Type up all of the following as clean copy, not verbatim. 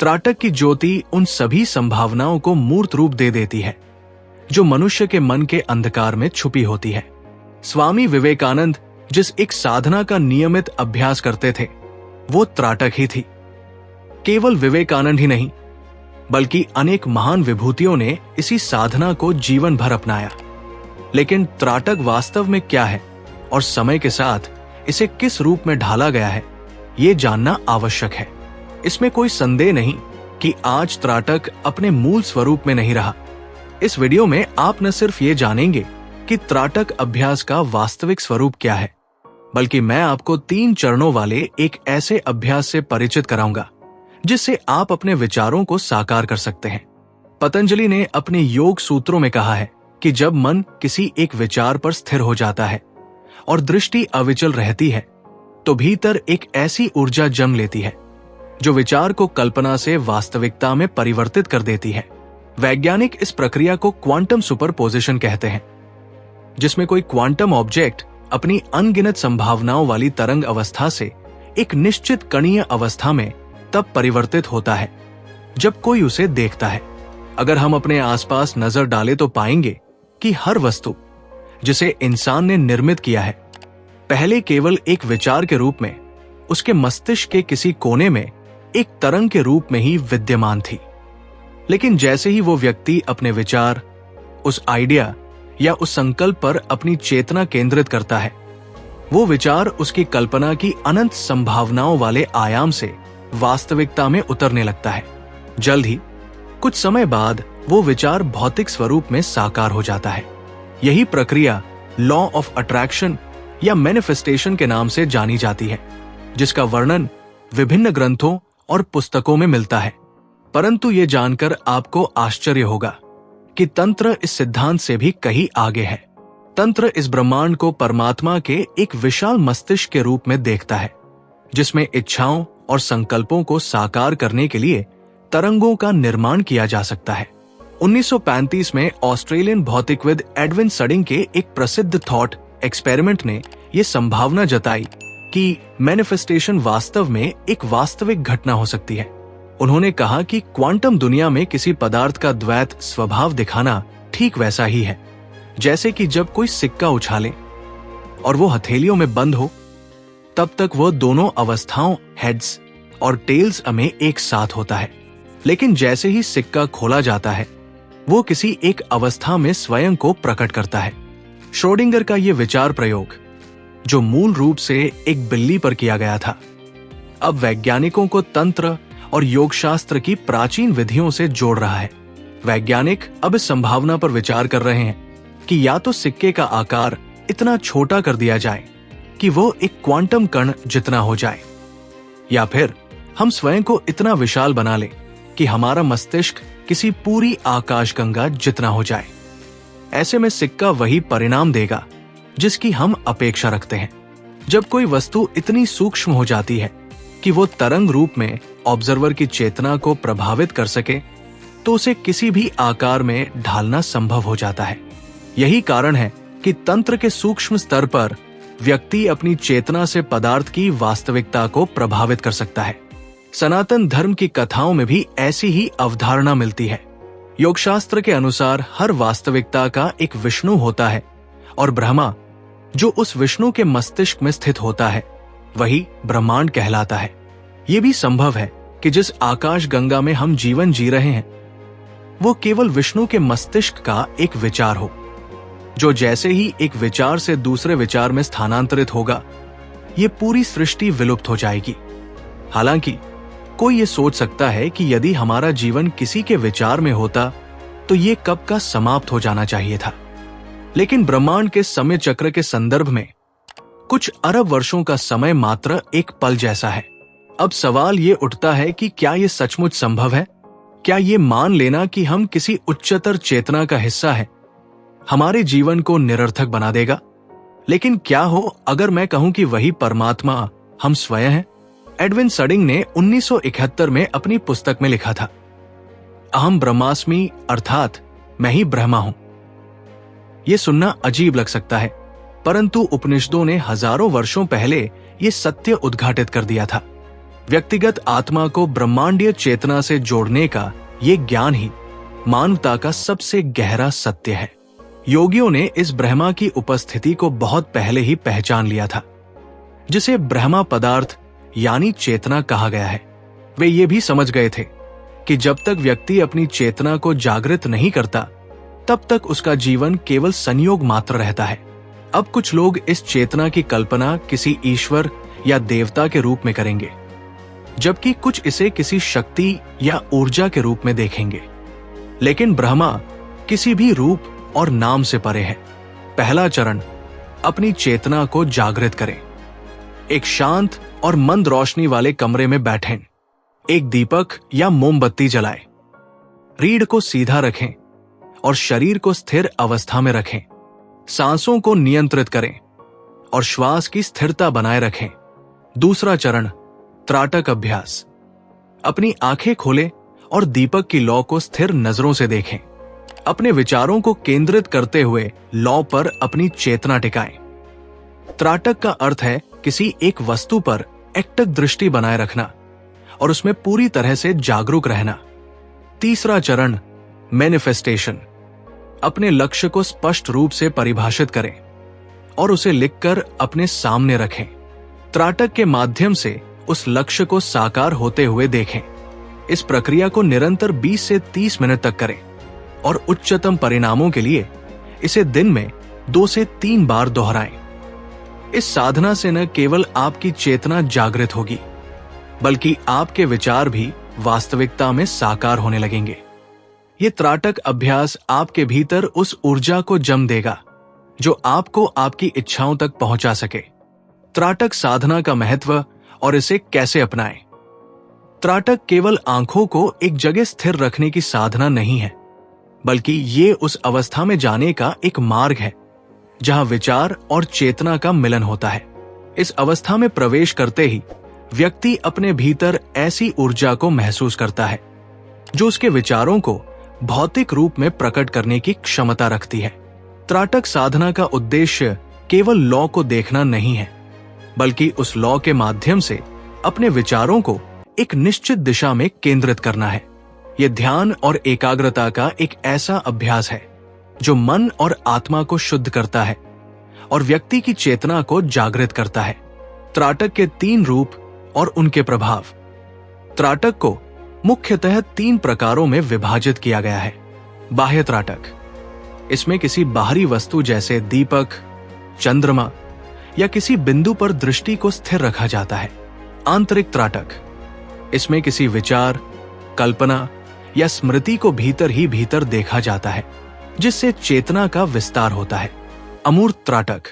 त्राटक की ज्योति उन सभी संभावनाओं को मूर्त रूप दे देती है जो मनुष्य के मन के अंधकार में छुपी होती है। स्वामी विवेकानंद जिस एक साधना का नियमित अभ्यास करते थे वो त्राटक ही थी। केवल विवेकानंद ही नहीं बल्कि अनेक महान विभूतियों ने इसी साधना को जीवन भर अपनाया। लेकिन त्राटक वास्तव में क्या है और समय के साथ इसे किस रूप में ढाला गया है, ये जानना आवश्यक है। इसमें कोई संदेह नहीं कि आज त्राटक अपने मूल स्वरूप में नहीं रहा। इस वीडियो में आप न सिर्फ ये जानेंगे कि त्राटक अभ्यास का वास्तविक स्वरूप क्या है, बल्कि मैं आपको 3 चरणों वाले एक ऐसे अभ्यास से परिचित कराऊंगा जिससे आप अपने विचारों को साकार कर सकते हैं। पतंजलि ने अपने योग सूत्रों में कहा है कि जब मन किसी एक विचार पर स्थिर हो जाता है और दृष्टि अविचल रहती है तो भीतर एक ऐसी ऊर्जा जम लेती है जो विचार को कल्पना से वास्तविकता में परिवर्तित कर देती है। वैज्ञानिक इस प्रक्रिया को क्वांटम सुपरपोजिशन कहते हैं, जिसमें कोई क्वांटम ऑब्जेक्ट अपनी अनगिनत संभावनाओं वाली तरंग अवस्था से एक निश्चित कणीय अवस्था में तब परिवर्तित होता है जब कोई उसे देखता है। अगर हम अपने आसपास नजर डालें तो पाएंगे कि हर वस्तु जिसे इंसान ने निर्मित किया है पहले केवल एक विचार के रूप में उसके मस्तिष्क के किसी कोने में एक तरंग के रूप में ही विद्यमान थी। लेकिन जैसे ही वो व्यक्ति अपने विचार, उस आइडिया या उस संकल्प पर अपनी चेतना केंद्रित करता है, वो विचार उसकी कल्पना की अनंत संभावनाओं वाले आयाम से वास्तविकता में उतरने लगता है। जल्द ही कुछ समय बाद वो विचार भौतिक स्वरूप में साकार हो जाता है। यही प्रक्रिया लॉ ऑफ अट्रैक्शन या मैनिफेस्टेशन के नाम से जानी जाती है, जिसका वर्णन विभिन्न ग्रंथों और पुस्तकों में मिलता है। परंतु ये जानकर आपको आश्चर्य होगा कि तंत्र इस सिद्धांत से भी कहीं आगे है। तंत्र इस ब्रह्मांड को परमात्मा के एक विशाल मस्तिष्क के रूप में देखता है, जिसमें इच्छाओं और संकल्पों को साकार करने के लिए तरंगों का निर्माण किया जा सकता है। 1935 में ऑस्ट्रेलियन भौतिकविद एडविन सडिंग के एक प्रसिद्ध थॉट एक्सपेरिमेंट ने यह संभावना जताई कि मैनिफेस्टेशन वास्तव में एक वास्तविक घटना हो सकती है। उन्होंने कहा कि क्वांटम दुनिया में किसी पदार्थ का द्वैत स्वभाव दिखाना ठीक वैसा ही है जैसे कि जब कोई सिक्का उछाले और वो हथेलियों में बंद हो, तब तक वो दोनों अवस्थाओं हेड्स और टेल्स में एक साथ होता है। लेकिन जैसे ही सिक्का खोला जाता है वो किसी एक अवस्था में स्वयं को प्रकट करता है। श्रोडिंगर का ये विचार प्रयोग, जो मूल रूप से एक बिल्ली पर किया गया था, अब वैज्ञानिकों को तंत्र और योगशास्त्र की प्राचीन विधियों से जोड़ रहा है। वैज्ञानिक अब इस संभावना पर विचार कर रहे हैं कि या तो सिक्के का आकार इतना छोटा कर दिया जाए कि वो एक क्वांटम कण जितना हो जाए, या फिर हम स्वयं को इतना विशाल बना लें कि हमारा मस्तिष्क किसी पूरी आकाशगंगा जितना हो जाए। ऐसे में सिक्का वही परिणाम देगा जिसकी हम अपेक्षा रखते हैं। जब कोई वस्तु इतनी सूक्ष्म हो जाती है कि वो तरंग रूप में ऑब्जर्वर की चेतना को प्रभावित कर सके, तो उसे किसी भी आकार में ढालना संभव हो जाता है। यही कारण है कि तंत्र के सूक्ष्म स्तर पर व्यक्ति अपनी चेतना से पदार्थ की वास्तविकता को प्रभावित कर सकता है। सनातन धर्म की कथाओं में भी ऐसी ही अवधारणा मिलती है। योगशास्त्र के अनुसार हर वास्तविकता का एक विष्णु होता है और ब्रह्मा, जो उस विष्णु के मस्तिष्क में स्थित होता है, वही ब्रह्मांड कहलाता है। ये भी संभव है कि जिस आकाश गंगा में हम जीवन जी रहे हैं वो केवल विष्णु के मस्तिष्क का एक विचार हो, जो जैसे ही एक विचार से दूसरे विचार में स्थानांतरित होगा, ये पूरी सृष्टि विलुप्त हो जाएगी। हालांकि कोई ये सोच सकता है कि यदि हमारा जीवन किसी के विचार में होता तो ये कब का समाप्त हो जाना चाहिए था। लेकिन ब्रह्मांड के समय चक्र के संदर्भ में कुछ अरब वर्षों का समय मात्र एक पल जैसा है। अब सवाल ये उठता है कि क्या ये सचमुच संभव है? क्या ये मान लेना कि हम किसी उच्चतर चेतना का हिस्सा है हमारे जीवन को निरर्थक बना देगा? लेकिन क्या हो अगर मैं कहूं कि वही परमात्मा हम स्वयं हैं? एडविन सडिंग ने 1971 में अपनी पुस्तक में लिखा था, अहम ब्रह्मास्मि, अर्थात मैं ही ब्रह्मा हूं। यह सुनना अजीब लग सकता है, परंतु उपनिषदों ने हजारों वर्षों पहले यह सत्य उद्घाटित कर दिया था। व्यक्तिगत आत्मा को ब्रह्मांडीय चेतना से जोड़ने का ये ज्ञान ही मानवता का सबसे गहरा सत्य है। योगियों ने इस ब्रह्मा की उपस्थिति को बहुत पहले ही पहचान लिया था, जिसे ब्रह्मा पदार्थ यानी चेतना कहा गया है। वे ये भी समझ गए थे कि जब तक व्यक्ति अपनी चेतना को जागृत नहीं करता, तब तक उसका जीवन केवल संयोग मात्र रहता है। अब कुछ लोग इस चेतना की कल्पना किसी ईश्वर या देवता के रूप में करेंगे, जबकि कुछ इसे किसी शक्ति या ऊर्जा के रूप में देखेंगे। लेकिन ब्रह्मा किसी भी रूप और नाम से परे है। पहला चरण, अपनी चेतना को जागृत करें। एक शांत और मंद रोशनी वाले कमरे में बैठें। एक दीपक या मोमबत्ती जलाएं। रीढ़ को सीधा रखें और शरीर को स्थिर अवस्था में रखें। सांसों को नियंत्रित करें और श्वास की स्थिरता बनाए रखें। दूसरा चरण, त्राटक अभ्यास। अपनी आंखें खोलें और दीपक की लौ को स्थिर नजरों से देखें। अपने विचारों को केंद्रित करते हुए लौ पर अपनी चेतना टिकाएं। त्राटक का अर्थ है किसी एक वस्तु पर एकटक दृष्टि बनाए रखना और उसमें पूरी तरह से जागरूक रहना। तीसरा चरण, मैनिफेस्टेशन। अपने लक्ष्य को स्पष्ट रूप से परिभाषित करें और उसे लिखकर अपने सामने रखें। त्राटक के माध्यम से उस लक्ष्य को साकार होते हुए देखें। इस प्रक्रिया को निरंतर 20 से 30 मिनट तक करें और उच्चतम परिणामों के लिए इसे दिन में 2 से 3 बार दोहराएं। इस साधना से न केवल आपकी चेतना जागृत होगी, बल्कि आपके विचार भी वास्तविकता में साकार होने लगेंगे। ये त्राटक अभ्यास आपके भीतर उस ऊर्जा को जन्म देगा जो आपको आपकी इच्छाओं तक पहुंचा सके। त्राटक साधना का महत्व और इसे कैसे अपनाएं। त्राटक केवल आंखों को एक जगह स्थिर रखने की साधना नहीं है, बल्कि ये उस अवस्था में जाने का एक मार्ग है जहां विचार और चेतना का मिलन होता है। इस अवस्था में प्रवेश करते ही व्यक्ति अपने भीतर ऐसी ऊर्जा को महसूस करता है जो उसके विचारों को भौतिक रूप में प्रकट करने की क्षमता रखती है। त्राटक साधना का उद्देश्य केवल लौ को देखना नहीं है, बल्कि उस लौ के माध्यम से अपने विचारों को एक निश्चित दिशा में केंद्रित करना है। यह ध्यान और एकाग्रता का एक ऐसा अभ्यास है जो मन और आत्मा को शुद्ध करता है और व्यक्ति की चेतना को जागृत करता है। त्राटक के 3 रूप और उनके प्रभाव। त्राटक को मुख्यतः 3 प्रकारों में विभाजित किया गया है। बाह्य त्राटक, इसमें किसी बाहरी वस्तु जैसे दीपक, चंद्रमा या किसी बिंदु पर दृष्टि को स्थिर रखा जाता है। आंतरिक त्राटक, इसमें किसी विचार, कल्पना या स्मृति को भीतर ही भीतर देखा जाता है, जिससे चेतना का विस्तार होता है। अमूर्त त्राटक,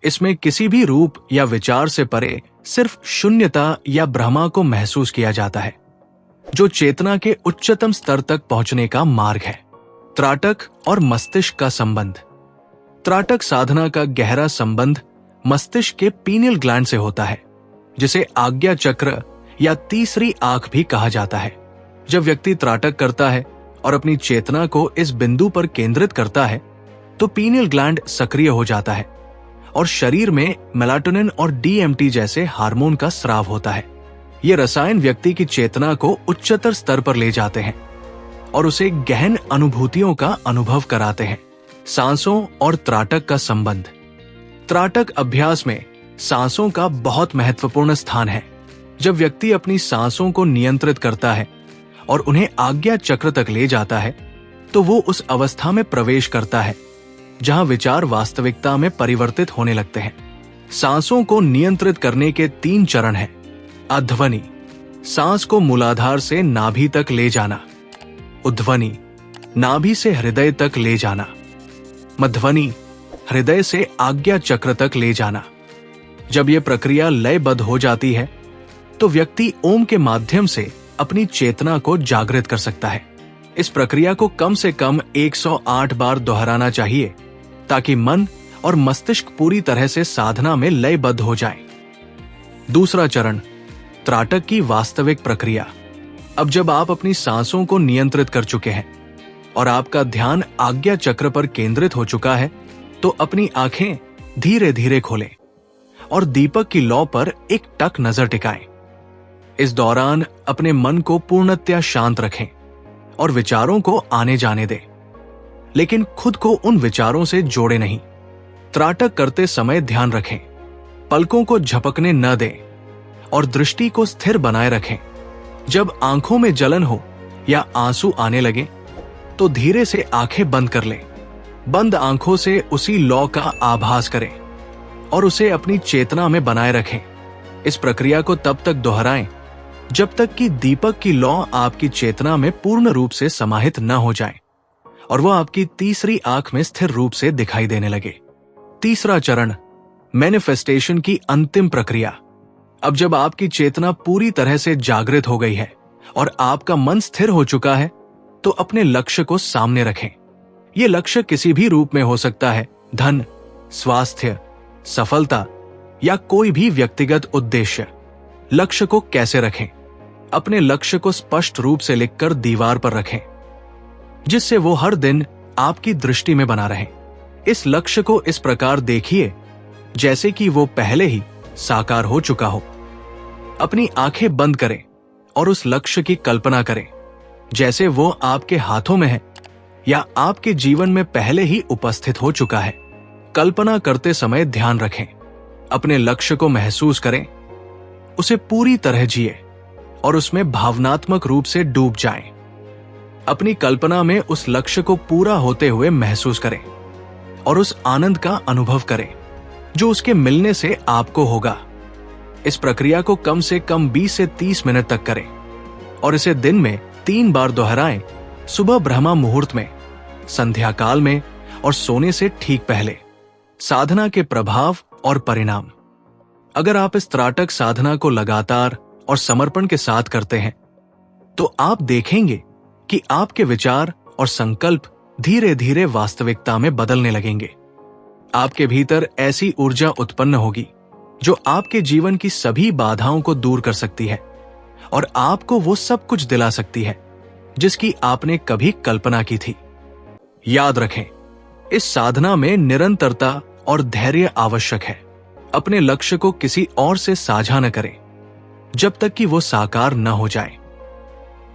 इसमें किसी भी रूप या विचार से परे सिर्फ शून्यता या ब्रह्मा को महसूस किया जाता है, जो चेतना के उच्चतम स्तर तक पहुंचने का मार्ग है। त्राटक और मस्तिष्क का संबंध। त्राटक साधना का गहरा संबंध मस्तिष्क के पीनियल ग्लैंड से होता है, जिसे आज्ञा चक्र या तीसरी आंख भी कहा जाता है। जब व्यक्ति त्राटक करता है और अपनी चेतना को इस बिंदु पर केंद्रित करता है, तो पीनियल ग्लैंड सक्रिय हो जाता है और शरीर में मेलाटोनिन और DMT जैसे हार्मोन का स्राव होता है। ये रसायन व्यक्ति की चेतना को उच्चतर स्तर पर ले जाते हैं और उसे गहन अनुभूतियों का अनुभव कराते हैं। सांसों और त्राटक का संबंध। त्राटक अभ्यास में सांसों का बहुत महत्वपूर्ण स्थान है। जब व्यक्ति अपनी सांसों को नियंत्रित करता है और उन्हें आज्ञा चक्र तक ले जाता है, तो वो उस अवस्था में प्रवेश करता है जहां विचार वास्तविकता में परिवर्तित होने लगते हैं। सांसों को नियंत्रित करने के 3 चरण हैं। अध्वनि, सांस को मूलाधार से नाभि तक ले जाना। उध्वनि, नाभि से हृदय तक ले जाना। मध्वनि, हृदय से आज्ञा चक्र तक ले जाना। जब यह प्रक्रिया लयबद्ध हो जाती है, तो व्यक्ति ओम के माध्यम से अपनी चेतना को जागृत कर सकता है। इस प्रक्रिया को कम से कम 108 बार दोहराना चाहिए, ताकि मन और मस्तिष्क पूरी तरह से साधना में लयबद्ध हो जाएं। दूसरा चरण, त्राटक की वास्तविक प्रक्रिया। अब जब आप अपनी सांसों को नियंत्रित कर चुके हैं और आपका ध्यान आज्ञा चक्र पर केंद्रित हो चुका है, तो अपनी आंखें धीरे धीरे खोलें और दीपक की लौ पर एक टक नजर टिकाएं। इस दौरान अपने मन को पूर्णतया शांत रखें और विचारों को आने जाने दें, लेकिन खुद को उन विचारों से जोड़े नहीं। त्राटक करते समय ध्यान रखें, पलकों को झपकने न दें और दृष्टि को स्थिर बनाए रखें। जब आंखों में जलन हो या आंसू आने लगे तो धीरे से आंखें बंद कर लें। बंद आंखों से उसी लौ का आभास करें और उसे अपनी चेतना में बनाए रखें। इस प्रक्रिया को तब तक दोहराएं जब तक कि दीपक की लौ आपकी चेतना में पूर्ण रूप से समाहित न हो जाए और वह आपकी तीसरी आंख में स्थिर रूप से दिखाई देने लगे। तीसरा चरण, मैनिफेस्टेशन की अंतिम प्रक्रिया। अब जब आपकी चेतना पूरी तरह से जागृत हो गई है और आपका मन स्थिर हो चुका है, तो अपने लक्ष्य को सामने रखें। यह लक्ष्य किसी भी रूप में हो सकता है, धन, स्वास्थ्य, सफलता या कोई भी व्यक्तिगत उद्देश्य। लक्ष्य को कैसे रखें? अपने लक्ष्य को स्पष्ट रूप से लिखकर दीवार पर रखें, जिससे वो हर दिन आपकी दृष्टि में बना रहे। इस लक्ष्य को इस प्रकार देखिए जैसे कि वो पहले ही साकार हो चुका हो। अपनी आंखें बंद करें और उस लक्ष्य की कल्पना करें जैसे वो आपके हाथों में है या आपके जीवन में पहले ही उपस्थित हो चुका है। कल्पना करते समय ध्यान रखें, अपने लक्ष्य को महसूस करें, उसे पूरी तरह जिए और उसमें भावनात्मक रूप से डूब जाएं। अपनी कल्पना में उस लक्ष्य को पूरा होते हुए महसूस करें और उस आनंद का अनुभव करें जो उसके मिलने से आपको होगा। इस प्रक्रिया को कम से कम 20 से 30 मिनट तक करें और इसे दिन में 3 बार दोहराएं, सुबह ब्रह्मा मुहूर्त में, संध्या काल में और सोने से ठीक पहले। साधना के प्रभाव और परिणाम। अगर आप इस त्राटक साधना को लगातार और समर्पण के साथ करते हैं तो आप देखेंगे कि आपके विचार और संकल्प धीरे धीरे वास्तविकता में बदलने लगेंगे। आपके भीतर ऐसी ऊर्जा उत्पन्न होगी जो आपके जीवन की सभी बाधाओं को दूर कर सकती है और आपको वो सब कुछ दिला सकती है जिसकी आपने कभी कल्पना की थी। याद रखें, इस साधना में निरंतरता और धैर्य आवश्यक है। अपने लक्ष्य को किसी और से साझा न करें जब तक कि वो साकार न हो जाए।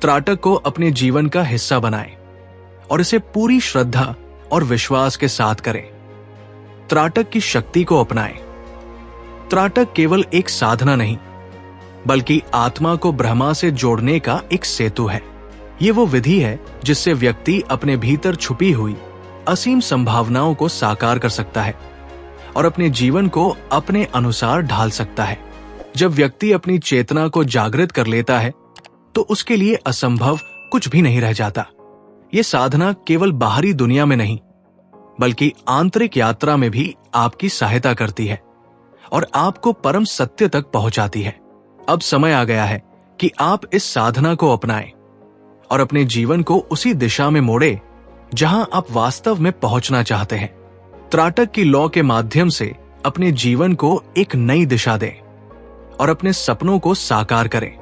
त्राटक को अपने जीवन का हिस्सा बनाएं और इसे पूरी श्रद्धा और विश्वास के साथ करें। त्राटक की शक्ति को अपनाएं। त्राटक केवल एक साधना नहीं, बल्कि आत्मा को ब्रह्मा से जोड़ने का एक सेतु है। ये वो विधि है जिससे व्यक्ति अपने भीतर छुपी हुई असीम संभावनाओं को साकार कर सकता है और अपने जीवन को अपने अनुसार ढाल सकता है। जब व्यक्ति अपनी चेतना को जागृत कर लेता है तो उसके लिए असंभव कुछ भी नहीं रह जाता। ये साधना केवल बाहरी दुनिया में नहीं, बल्कि आंतरिक यात्रा में भी आपकी सहायता करती है और आपको परम सत्य तक पहुंचाती है। अब समय आ गया है कि आप इस साधना को अपनाएं और अपने जीवन को उसी दिशा में मोड़े जहां आप वास्तव में पहुंचना चाहते हैं। त्राटक की लौ के माध्यम से अपने जीवन को एक नई दिशा दें और अपने सपनों को साकार करें।